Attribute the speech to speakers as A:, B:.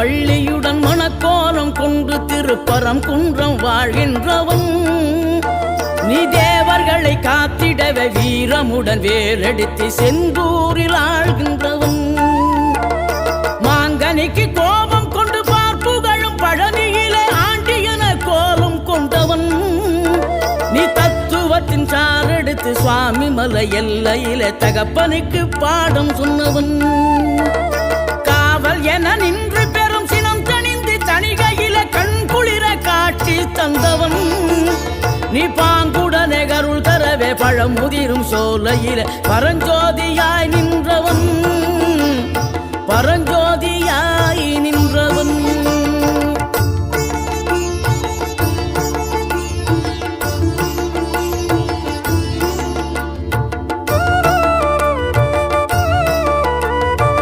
A: வள்ளியுடன் மணக்கோலம் கொண்டு திருப்பரம் குன்றம் வாழ்கின்றவன் நீ தேவர்களை காத்திடவே வீரமுடன் வேறெடுத்து செந்தூரில் ஆழ்கின்றவன் மாங்கனிக்கு கோபம் கொண்டு பார்ப்புகழும் பழனியிலே ஆண்டியன கோலம் கொண்டவன் நீ தத்துவத்தின் சாரெடுத்து சுவாமி மலை எல்லையிலே தகப்பனுக்கு பாடம் சொன்னவன் காவல் என நின்று பெரும் சினம் தணிந்து தணிகையில கண் குளிர காட்சி தந்தவன் நீ பாங்குடனே கருள் தரவே பழமுதிரும் சோலையில பரஞ்சோதியாய் நின்றவன்